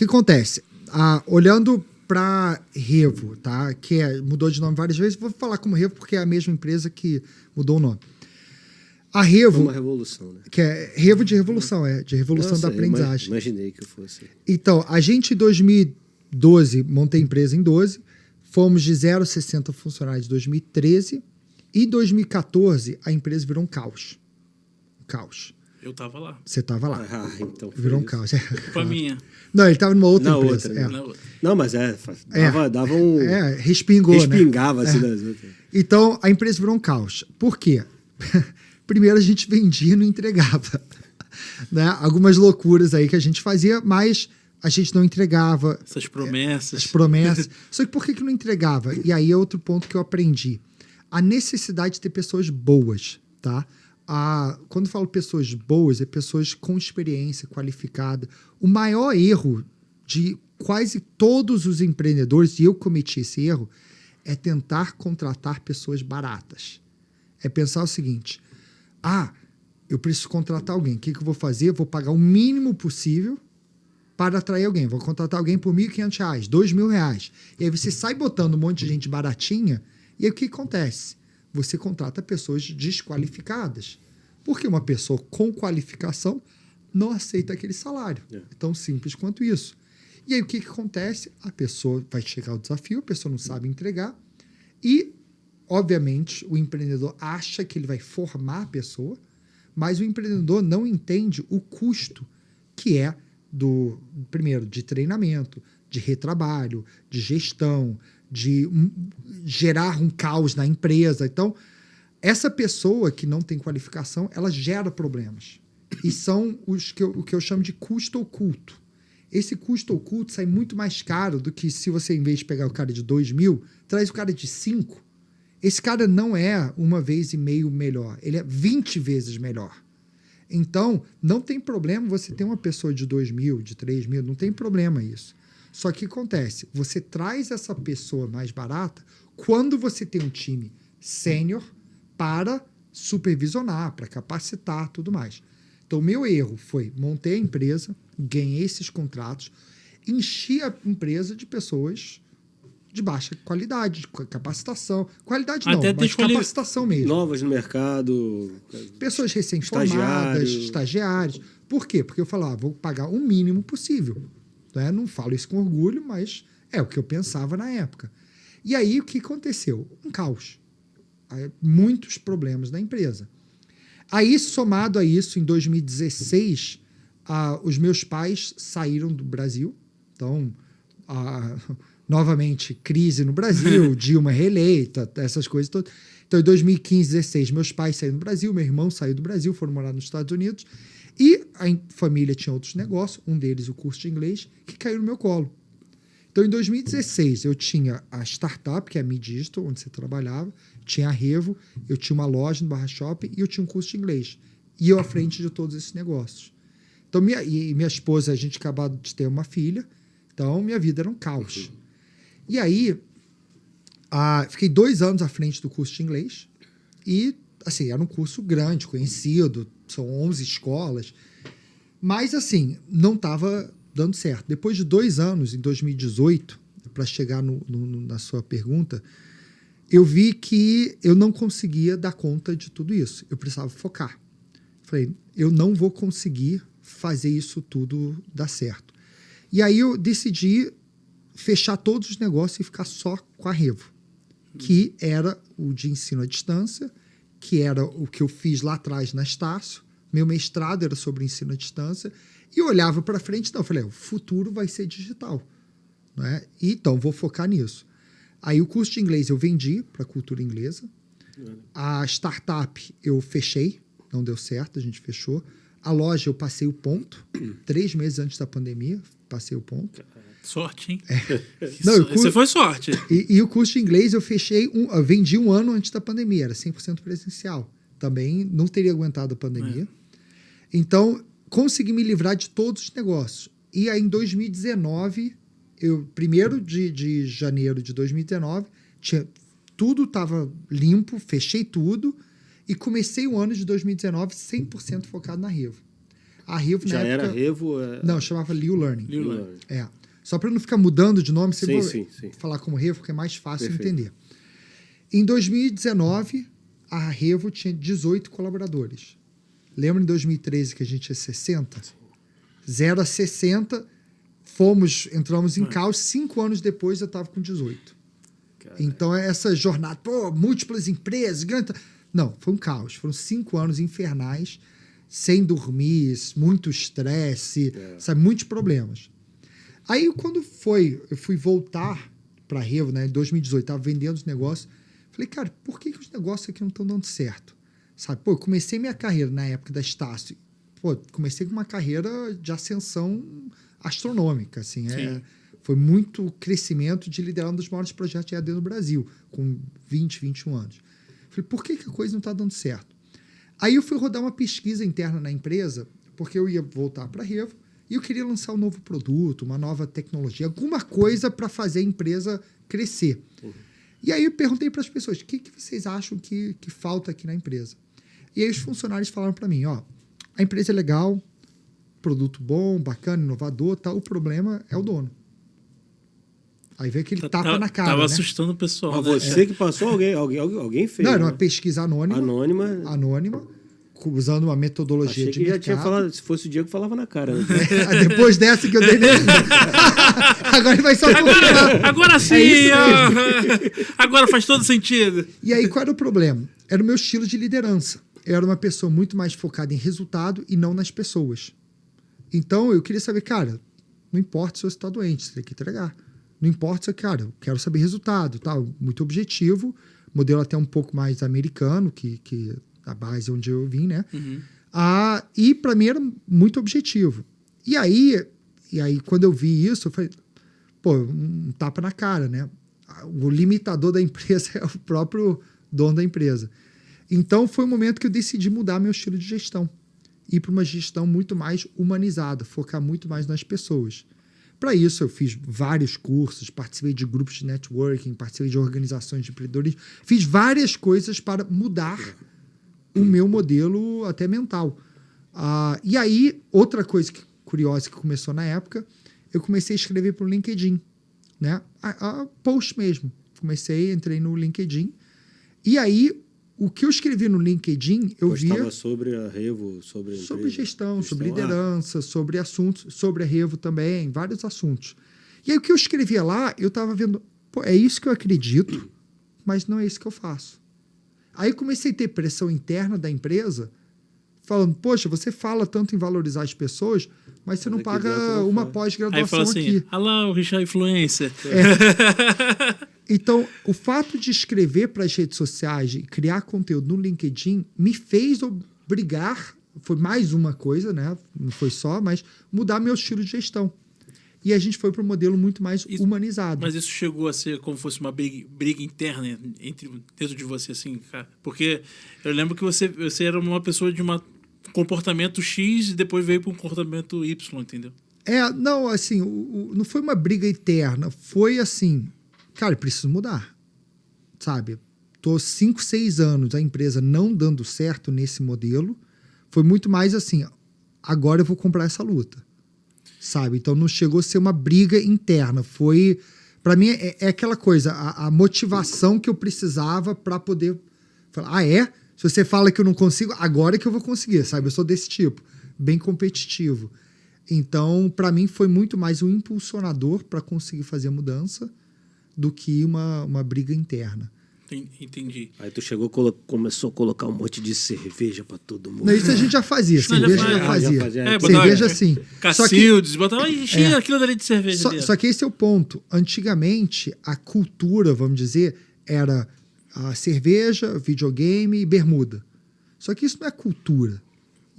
que acontece? Olhando para Revo, tá? Mudou de nome várias vezes, vou falar como Revo porque é a mesma empresa que mudou o nome. A Revo... Uma revolução, né? Que é Revo de revolução, de revolução da aprendizagem. Imaginei que eu fosse. Então, a gente em 2012, montei a empresa em 12, fomos de 0 a 60 funcionários em 2013, e em 2014 a empresa virou um caos. Um caos. Eu tava lá. Você tava lá. Então virou um caos. Culpa minha. Não, ele tava numa outra empresa. Não, mas dava um... Respingava, né? Assim das outras. Então, a empresa virou um caos. Por quê? Primeiro a gente vendia e não entregava. Né? Algumas loucuras aí que a gente fazia, mas a gente não entregava. Essas promessas. As promessas. Só que por que não entregava? E aí é outro ponto que eu aprendi. A necessidade de ter pessoas boas, tá? Quando eu falo pessoas boas, é pessoas com experiência, qualificada. O maior erro de quase todos os empreendedores, e eu cometi esse erro, é tentar contratar pessoas baratas. É pensar o seguinte, eu preciso contratar alguém, o que eu vou fazer? Eu vou pagar o mínimo possível para atrair alguém. Vou contratar alguém por R$1.500, R$2.000. E aí você sai botando um monte de gente baratinha, e aí o que acontece? Você contrata pessoas desqualificadas. Porque uma pessoa com qualificação não aceita aquele salário. É tão simples quanto isso. E aí o que acontece? A pessoa vai chegar ao desafio, a pessoa não sabe entregar e, obviamente, o empreendedor acha que ele vai formar a pessoa, mas o empreendedor não entende o custo que é primeiro, de treinamento, de retrabalho, de gestão, de gerar um caos na empresa. Então, essa pessoa que não tem qualificação, ela gera problemas. E são o que eu chamo de custo oculto. Esse custo oculto sai muito mais caro do que se você, em vez de pegar o cara de 2.000, traz o cara de 5. Esse cara não é 1,5 vezes melhor. Ele é 20 vezes melhor. Então, não tem problema você ter uma pessoa de 2.000, de 3.000, não tem problema isso. Só que acontece, você traz essa pessoa mais barata quando você tem um time sênior para supervisionar, para capacitar, tudo mais. Então, o meu erro foi montei a empresa, ganhei esses contratos, enchi a empresa de pessoas de baixa qualidade, de capacitação. Qualidade não, mas capacitação mesmo. Novas no mercado. Pessoas recém-formadas, estagiários. Por quê? Porque eu falava, vou pagar o mínimo possível. Né? Não falo isso com orgulho, mas é o que eu pensava na época. E aí, o que aconteceu? Um caos. Muitos problemas na empresa. Aí, somado a isso, em 2016, os meus pais saíram do Brasil. Então, novamente, crise no Brasil, Dilma reeleita, essas coisas todas. Então, em 2015, 2016, meus pais saíram do Brasil, meu irmão saiu do Brasil, foram morar nos Estados Unidos. E a família tinha outros negócios, um deles o curso de inglês, que caiu no meu colo. Então, em 2016, eu tinha a startup, que é a Me Digital, onde você trabalhava, tinha a Revo, eu tinha uma loja no Barra Shopping e eu tinha um curso de inglês. E eu à frente de todos esses negócios. Então, minha esposa, a gente acabou de ter uma filha, então minha vida era um caos. E aí, fiquei 2 anos à frente do curso de inglês e, assim, era um curso grande, conhecido, são 11 escolas, mas, assim, não estava dando certo. Depois de 2 anos, em 2018, para chegar na sua pergunta, eu vi que eu não conseguia dar conta de tudo isso. Eu precisava focar. Falei, eu não vou conseguir fazer isso tudo dar certo. E aí eu decidi fechar todos os negócios e ficar só com a Revo, que era o de ensino à distância, que era o que eu fiz lá atrás na Estácio. Meu mestrado era sobre ensino à distância. E eu olhava para frente, então eu falei, o futuro vai ser digital. Né? Então, vou focar nisso. Aí o curso de inglês eu vendi para a cultura inglesa. A startup eu fechei, não deu certo, a gente fechou. A loja eu passei o ponto, 3 meses antes da pandemia, passei o ponto. Sorte, hein? Não, você foi sorte. E o curso de inglês eu vendi 1 ano antes da pandemia, era 100% presencial. Também não teria aguentado a pandemia. Então, consegui me livrar de todos os negócios. E aí, em 2019, 1º de janeiro de 2019, tudo estava limpo, fechei tudo e comecei o ano de 2019 100% focado na Revo. A Revo, Já na era época... Revo? Não, chamava Liu Learning. Liu Learning. É. Só para não ficar mudando de nome, você Sim. falar como Revo, porque é mais fácil de Perfeito. entender. Em 2019, a Revo tinha 18 colaboradores. Lembra em 2013 que a gente tinha 60? 0 a 60, entramos em caos. 5 anos depois eu estava com 18. Caralho. Então, essa jornada, múltiplas empresas, grande... Não, foi um caos. Foram 5 anos infernais, sem dormir, muito estresse, sabe, muitos problemas. Aí, quando eu fui voltar para a Revo, né, em 2018, estava vendendo os negócios, falei, cara, por que os negócios aqui não estão dando certo? Sabe, eu comecei minha carreira na época da Estácio, comecei com uma carreira de ascensão astronômica, assim, foi muito crescimento de liderar um dos maiores projetos de EAD no Brasil, com 20, 21 anos. Falei, por que a coisa não está dando certo? Aí eu fui rodar uma pesquisa interna na empresa, porque eu ia voltar para a Revo, e eu queria lançar um novo produto, uma nova tecnologia, alguma coisa para fazer a empresa crescer. E aí eu perguntei para as pessoas, o que vocês acham que falta aqui na empresa? E aí os funcionários falaram para mim, a empresa é legal, produto bom, bacana, inovador, o problema é o dono. Aí veio aquele tapa na cara, Tava né? assustando o pessoal. Mas né? você que passou, alguém fez. Não, era uma né? pesquisa anônima, usando uma metodologia Achei de que já mercado. tinha falado, se fosse o Diego, falava na cara. Né? Depois dessa que eu dei nele. Agora ele vai só confirmar. Agora sim! isso Agora faz todo sentido. E aí, qual era o problema? Era o meu estilo de liderança. Eu era uma pessoa muito mais focada em resultado e não nas pessoas. Então, eu queria saber, cara, não importa se você está doente, você tem que entregar. Não importa se, cara, eu quero saber resultado, tal. Muito objetivo, modelo até um pouco mais americano, que a base onde eu vim, né? Uhum. E para mim era muito objetivo. E aí, quando eu vi isso, eu falei, um tapa na cara, né? O limitador da empresa é o próprio dono da empresa. Então, foi um momento que eu decidi mudar meu estilo de gestão. Ir para uma gestão muito mais humanizada, focar muito mais nas pessoas. Para isso, eu fiz vários cursos, participei de grupos de networking, participei de organizações de empreendedorismo, fiz várias coisas para mudar o meu modelo até mental. E aí, outra coisa curiosa que começou na época, eu comecei a escrever para o LinkedIn, né? A post mesmo. Entrei no LinkedIn, e aí, o que eu escrevi no LinkedIn, eu via... Postava sobre a Revo, sobre a empresa. Sobre gestão, sobre liderança, sobre assuntos, sobre a Revo também, vários assuntos. E aí o que eu escrevia lá, eu estava vendo, é isso que eu acredito, mas não é isso que eu faço. Aí eu comecei a ter pressão interna da empresa, falando, poxa, você fala tanto em valorizar as pessoas, mas você não paga uma pós-graduação aí fala assim, aqui. Ah lá, o Richard Influencer. Então, o fato de escrever para as redes sociais e criar conteúdo no LinkedIn me fez obrigar, foi mais uma coisa, né? Não foi só, mas mudar meu estilo de gestão. E a gente foi para um modelo muito mais humanizado. Mas isso chegou a ser como se fosse uma briga interna dentro de você, assim, cara? Porque eu lembro que você era uma pessoa de um comportamento X e depois veio para um comportamento Y, entendeu? Não, assim, não foi uma briga interna, foi assim... Cara, eu preciso mudar, sabe? Tô 5, 6 anos a empresa não dando certo nesse modelo. Foi muito mais assim, agora eu vou comprar essa luta, sabe? Então não chegou a ser uma briga interna. Foi, para mim, é aquela coisa, a motivação que eu precisava para poder falar, se você fala que eu não consigo, agora é que eu vou conseguir, sabe? Eu sou desse tipo, bem competitivo. Então, para mim, foi muito mais um impulsionador para conseguir fazer a mudança do que uma briga interna. Entendi. Aí tu começou a colocar um monte de cerveja pra todo mundo. Não, isso a gente já fazia. Cerveja já fazia. Cerveja sim. Cacildes, botava enchia aquilo dali de cerveja. Só que esse é o ponto. Antigamente, a cultura, vamos dizer, era a cerveja, videogame e bermuda. Só que isso não é cultura.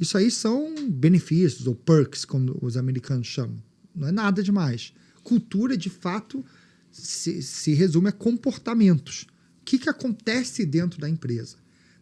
Isso aí são benefícios, ou perks, como os americanos chamam. Não é nada demais. Cultura, de fato, se resume a comportamentos. O que acontece dentro da empresa?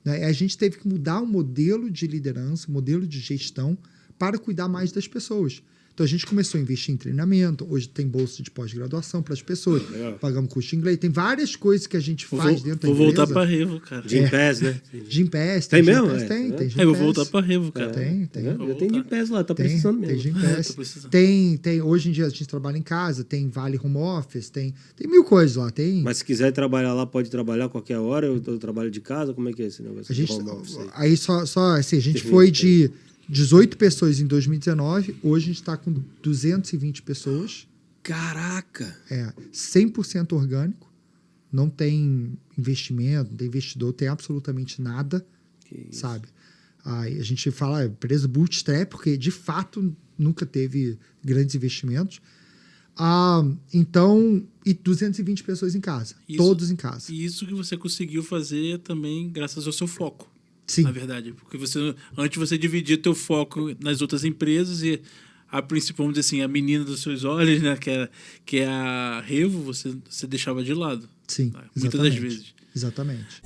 Né? A gente teve que mudar o modelo de liderança, o modelo de gestão, para cuidar mais das pessoas. Então a gente começou a investir em treinamento, hoje tem bolsa de pós-graduação para as pessoas, pagamos curso de inglês, tem várias coisas que a gente faz dentro da empresa. Vou voltar para Revo, cara. Gympass, né? Gympass, tem mesmo? Tem Gympass. Eu vou voltar para Revo, cara. Tem. Eu tenho Gympass lá, tá precisando mesmo. Tem Gympass. Tô precisando. Tem, hoje em dia a gente trabalha em casa, tem Vale Home Office, tem mil coisas lá. Mas se quiser trabalhar lá, pode trabalhar a qualquer hora, eu trabalho de casa, como é que é esse negócio? A gente, Home office aí só assim, a gente foi de 18 pessoas em 2019, hoje a gente está com 220 pessoas. Caraca! 100% orgânico, não tem investimento, não tem investidor, tem absolutamente nada, sabe? Aí a gente fala empresa bootstrap, porque de fato nunca teve grandes investimentos. Então, e 220 pessoas em casa, todos em casa. E isso que você conseguiu fazer também graças ao seu foco. Sim. Na verdade, porque antes você dividia teu foco nas outras empresas e a principal, vamos dizer assim, a menina dos seus olhos, né, que é a Revo, você deixava de lado. Sim, muitas das vezes. Exatamente.